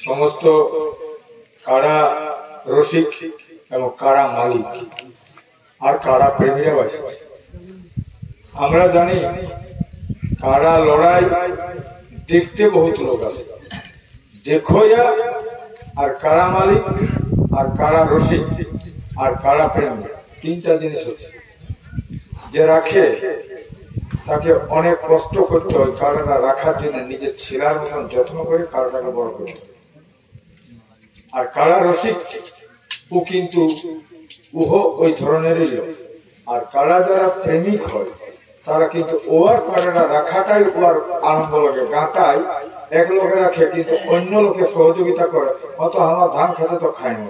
সমস্ত কারা রসিক এবং কারা মালিক আর কারা প্রেমীরা বাসে। আমরা জানি কারা লড়াই দেখতে বহুত লোক আছে, দেখো আর কারা মালিক আর কারা রসিক আর কারা প্রেমী, তিনটা জিনিস আছে। যে রাখে তাকে অনেক কষ্ট করতে হয় কারাটা রাখার জন্য, নিজের ছেলার মতন যত্ন করে কারাটাকে বড় করতে হয়। আর কারা রসিক ও কিন্তু উহো ওই ধরনেরই লোক। আর কারা যারা প্রেমিক হয় তারা কিন্তু ওর কারাটা রাখাটাই ওর আনন্দ লাগে। গাঁটায় এক লোকে রাখে কিন্তু অন্য লোকে সহযোগিতা করে, অত আমার ধান খেতে তো খায় না,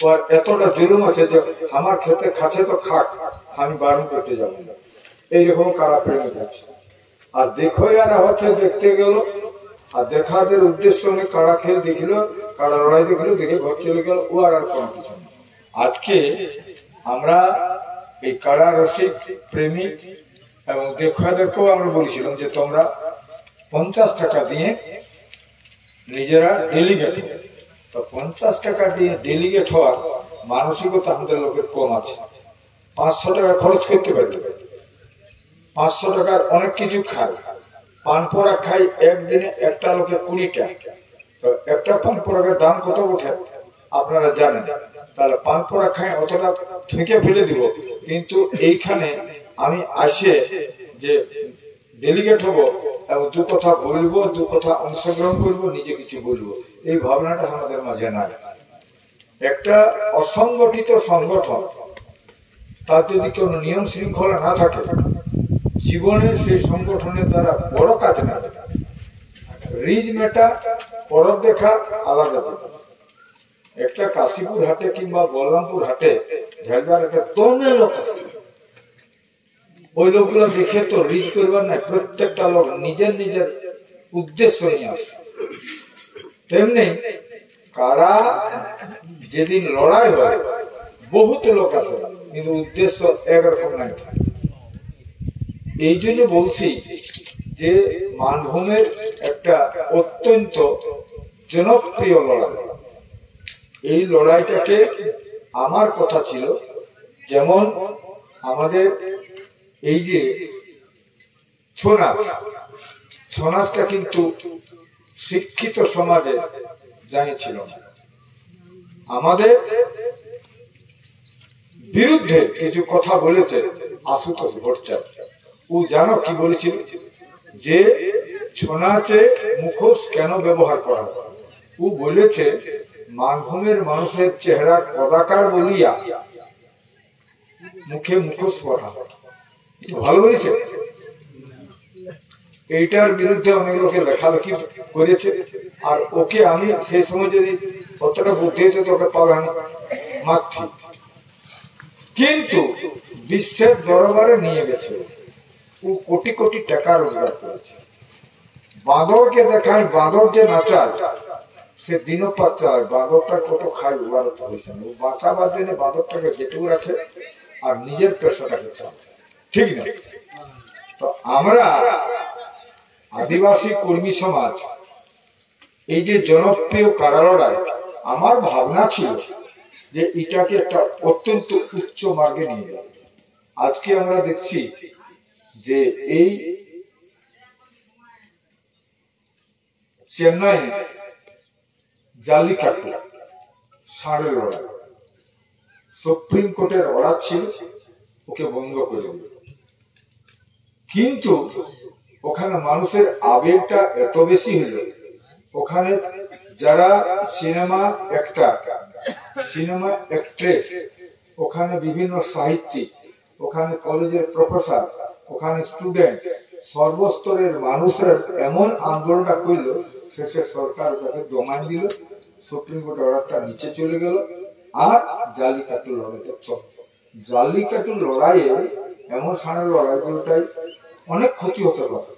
ওর এতটা জুলুম আছে যে আমার খেতে খাচ্ছে তো খাক, আমি বারণ করতে যাবো না। এইরকম কারা প্রেমিক আছে। আর দেখো এরা হচ্ছে দেখতে গেল, আর দেখাদের উদ্দেশ্য নেই, কারা খেল দেখিল, কারা লড়াই দেখিল, দেখে ঘর চলে গেল, ও আর কোনো কিছু নেই। আজকে আমরা এই কারা রসিক প্রেমিক এবং দেখাদেরকেও আমরা বলেছিলাম যে তোমরা 50 টাকা দিয়ে নিজেরা ডেলিগেট, তো 50 টাকা দিয়ে ডেলিগেট হওয়ার মানসিকতা আমাদের লোকের কম আছে। 500 টাকা খরচ করতে পারবে, 500 টাকার অনেক কিছু খায়। পান পড়া খাই একদিনে একটা লোকে 20টা, তো একটা পান পড়ার দাম কত ওঠে আপনারা জানেন। তাহলে পান পড়া খাই অতটা ঠেকে ফেলে দিব, কিন্তু এইখানে আমি আসে যে ডেলিগেট হব এবং দু কথা বলবো, দু কথা অংশগ্রহণ করবো, নিজে কিছু বলবো, এই ভাবনাটা আমাদের মাঝে নাই। একটা অসংগঠিত সংগঠন, তার যদি কোনো নিয়ম শৃঙ্খলা না থাকে, জীবনে সেই সংগঠনের দ্বারা বড় কাজ না। রিজ মেটা পরব দেখা আলাদা জিনিস। একটা কাশীপুর হাটে কিংবা বলরামপুর হাটে ঝালদার একটা দমের লোক আছে, ওই লোকগুলো দেখে তো রিজ করবার নাই, প্রত্যেকটা লোক নিজের নিজের উদ্দেশ্য নিয়ে আসে। তেমনি কারা যেদিন লড়াই হয় বহুত লোক আছে, কিন্তু উদ্দেশ্য একরকম নাই থাকে। এই জন্য বলছি যে মানভূমের একটা অত্যন্ত জনপ্রিয় লড়াই। এই লড়াইটাকে আমার কথা ছিল, যেমন আমাদের এই যে ছৌ নাচ, ছৌ নাচটা কিন্তু শিক্ষিত সমাজে জানিয়েছিল না। আমাদের বিরুদ্ধে কিছু কথা বলেছে আশুতোষ ভট্টাচার্য। ও জানো কি বলেছিল? যে ছৌ নাচে মুখোশ কেন ব্যবহার করা হয়? ও বলেছে মানভূমের মানুষের চেহারা কদাকার বলিয়া মুখে মুখোশ পরা হয়। ভালো বলেছে। এইটার বিরুদ্ধে অনেক লোকে লেখালেখি করেছে, আর ওকে আমি সেই সময় যদি কতটা বুদ্ধি হতো তোকে পালাম মারছি, কিন্তু বিশ্বের দরবারে নিয়ে গেছে। ও কোটি কোটি টাকা রোজগার করেছে। বাঁদরকে দেখায়, বাঁদর যে নাচায় সে দিনপাত চালায়, বাঁদরটা কত খায় ওবার তো হয়েছে না। ও বাঁচাবার জন্য বাঁদরটাকে যেটুকু রাখে আর নিজের পেশাটাকে চালায়, ঠিক না? তো আমরা আদিবাসী কর্মী সমাজ এই যে জনপ্রিয় কারা লড়াই, আমার ভাবনা ছিল যে এটাকে একটা অত্যন্ত উচ্চ মার্গে নিয়ে যাবে। আজকে আমরা দেখছি যে এই চেন্নাই জাল্লিকাট্টু ষাঁড়ের লড়াই, সুপ্রিম কোর্টের অর্ডার ছিল ওকে বন্ধ করে দিল, কিন্তু ওখানে মানুষের আবেগটা এত বেশি হলো, ওখানে যারা সিনেমা অ্যাক্টর, সিনেমা অ্যাক্ট্রেস, ওখানে বিভিন্ন সাহিত্যিক, ওখানে কলেজের প্রফেসর, ওখানে স্টুডেন্ট, সর্বস্তরের মানুষের এমন আন্দোলনটা করলো, শেষে সরকার ওটাকে দমাই দিল, সুপ্রিম কোর্ট অর্ডারটা নিচে চলে গেল, আর জাল্লিকাট্টু লড়াইটা চল। জাল্লিকাট্টু লড়াইয়ে এমন ষাঁড়ের লড়াই যে ওটাই অনেক ক্ষতি হতে পারে,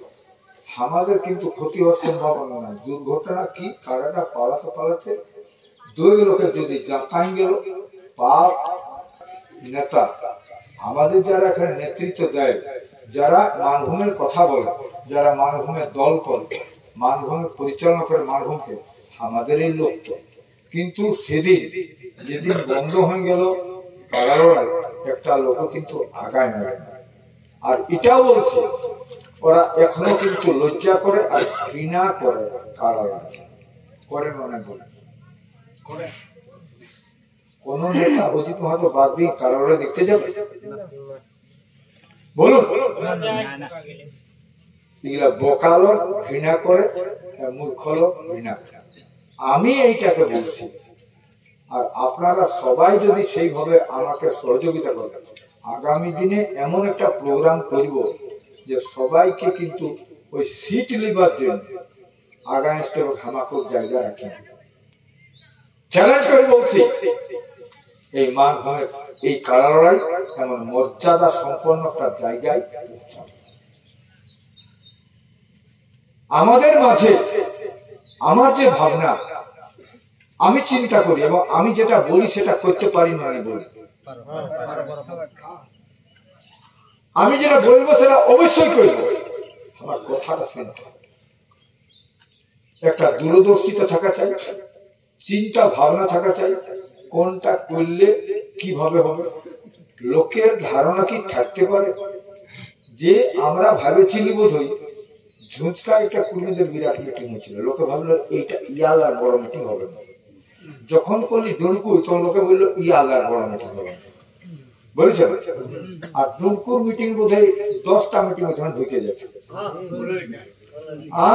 আমাদের কিন্তু ক্ষতি হওয়ার সম্ভাবনা নাই। দুর্ঘটনা কি, কারাটা পালাতে পালাতে দুই লোকে যদি জাঁকাই গেল, পাপ নেতা আমাদের যারা এখানে নেতৃত্ব দেয়, যারা মানভূমের কথা বলে, যারা মানভূমের দল করে, মানভূমের পরিচালনা করে মানভূমকে, আমাদেরই লোক তো। কিন্তু সেদিন যেদিন বন্ধ হয়ে গেল কারা লড়াই, একটা লোক কিন্তু আগায় নেবে না। আর এটাও বলছে ওরা এখনো কিন্তু লজ্জা করে আর ঘৃণা করে কারা লড়াই করেন। অনেক বলে কোন নেতা অজিত মাহাতো বাদ দিয়ে কারা লড়াই দেখতে যাবে? বলুন, এগুলা বোকালো ঘৃণা করে, মূর্খলো ঘৃণা করে। আমি এইটাকে বলছি, আর আপনারা সবাই যদি সেইভাবে আমাকে সহযোগিতা করেন, আগামী দিনে এমন একটা প্রোগ্রাম করব যে সবাইকে কিন্তু ওই সিট লিবার জন্য আগামী হামাকুর জায়গা রাখি। চ্যালেঞ্জ করে বলছি, এই মানভূমের এই কারা লড়াই এমন মর্যাদা সম্পন্ন একটা জায়গায় আমাদের মাঝে আমার যে ভাবনা আমি চিন্তা করি এবং আমি যেটা বলি সেটা করতে পারি না, বলি আমি যেটা বলবো সেটা অবশ্যই করবো। আমার কথাটা শুনতে একটা দূরদর্শিতা থাকা চাই, চিন্তা ভাবনা থাকা চাই, কোনটা করলে কিভাবে হবে। লোকের ধারণা কি থাকতে পারে যে আমরা ভাবেছিলি বোধ হয় ঝুঁচকা একটা কর্মীদের বিরাট মিটিং হয়েছিল, লোকে ভাবলো এইটা ইয়ালার বড় মিটিং হবে না। যখন করলি ডুনকু তখন লোকে বললো ইয়ালার বড় মিটিং হবে না, বলেছে। আর ডুনকুর মিটিং বোধ হয় 10টা মিটিং ওখানে ঢুকে যাচ্ছে।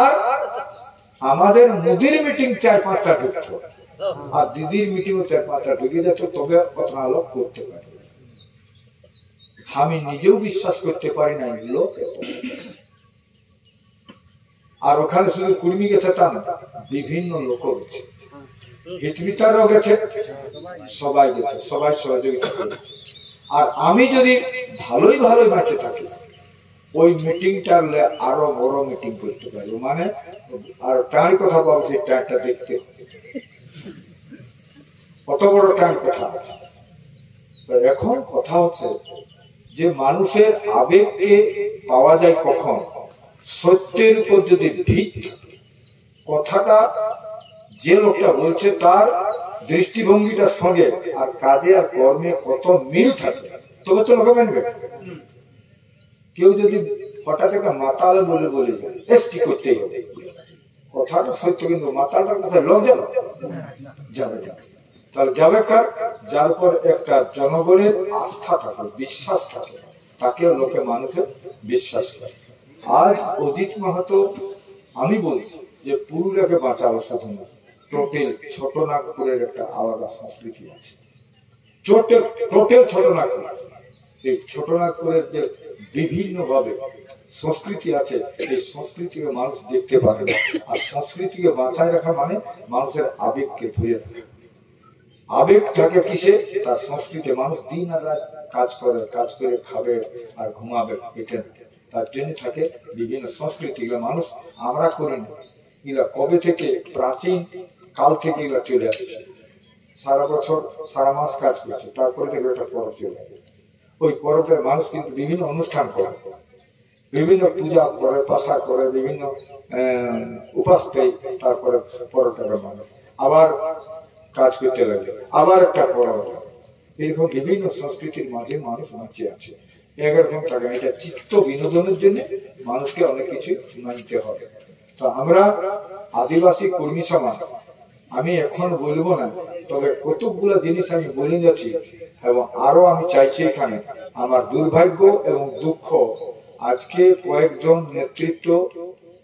আর আমাদের মোদির মিটিং 4-5টা ঢুকত, আর দিদির মিটিং 4-5টা ঢুকে যেত, তবে কথা লোক করতে পারে। আমি নিজেও বিশ্বাস করতে পারি না লোক। আর ওখানে শুধু কুর্মী গেছে তা না, বিভিন্ন লোক গেছে, হিতবিতারও গেছে, সবাই গেছে, সবাই সহযোগিতা করেছে। আর আমি যদি ভালোই বাঁচে থাকি, ওই মিটিংটা আরো বড় মিটিং করতে পারি। মানে আর টাইম কথা বলছি, টাইমটা দেখতে কত বড় টাইম কথা আছে। তো এখন কথা হচ্ছে যে মানুষের আবেগকে পাওয়া যায় কখন? সত্যের উপর যদি ভিত থাকে, কথাটা যে লোকটা বলছে তার দৃষ্টিভঙ্গিটার সঙ্গে আর কাজে আর কর্মে কত মিল থাকে, তবে তো লোকে মানবে। কেউ যদি হঠাৎ একটা মাতাল বলে যায় এসটি করতেই হবে, কথাটা সত্য, কিন্তু মাতালটার কথায় লোক যাবে যাবে না। তাহলে যাবে কার? যার উপর একটা জনগণের আস্থা থাকে, বিশ্বাস থাকে, তাকেও লোকে মানুষের বিশ্বাস করে। আজ অজিত মাহাতো, আমি বলছি যে পুরুলিয়াকে বাঁচাবো শুধু না, টোটাল ছোটনাগপুরের একটা আলাদা সংস্কৃতি আছে। টোটাল ছোটনাগপুর, এই ছোটনাগপুরের যে বিভিন্ন ভাবে সংস্কৃতি আছে, এই সংস্কৃতিকে মানুষ দেখতে পারে না। আর সংস্কৃতিকে বাঁচায় রাখা মানে মানুষের আবেগকে ধরে রাখা। আবেগ থাকে কিসে? তার সংস্কৃতি। মানুষ দিন আর রাত কাজ করে খাবে আর ঘুমাবে, এটা তার জন্য থাকে বিভিন্ন সংস্কৃতি। মানুষ আমরা করি না, এগুলা কবে থেকে প্রাচীন কাল থেকে এগুলা চলে আসছে। সারা বছর সারা মাস কাজ করছে, তারপরে থেকে একটা পরব চলে আসে। ওই পরবে মানুষ কিন্তু বিভিন্ন অনুষ্ঠান করে, বিভিন্ন পূজা করে, পাশা করে, বিভিন্ন উপাস দেয়, তারপরে পরবটাকে মানুষ আবার কাজ করতে লাগে, আবার একটা পরব। এরকম বিভিন্ন সংস্কৃতির মাঝে মানুষ বাঁচিয়ে আছে। একরকম থাকে, এটা চিত্ত বিনোদনের জন্য মানুষকে অনেক কিছু মানতে হবে। তো আমরা আদিবাসী কর্মী সমাজ, আমি এখন বলবো না, তবে কতগুলো জিনিস আমি বলে যাচ্ছি। এবং আরো আমি চাইছি, এখানে আমার দুর্ভাগ্য এবং দুঃখ, আজকে কয়েকজন নেতৃত্ব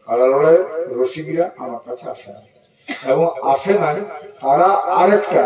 কারা লড়াইয়ের রসিকরা আমার কাছে আসে না, এবং আসে নাই তারা আরেকটা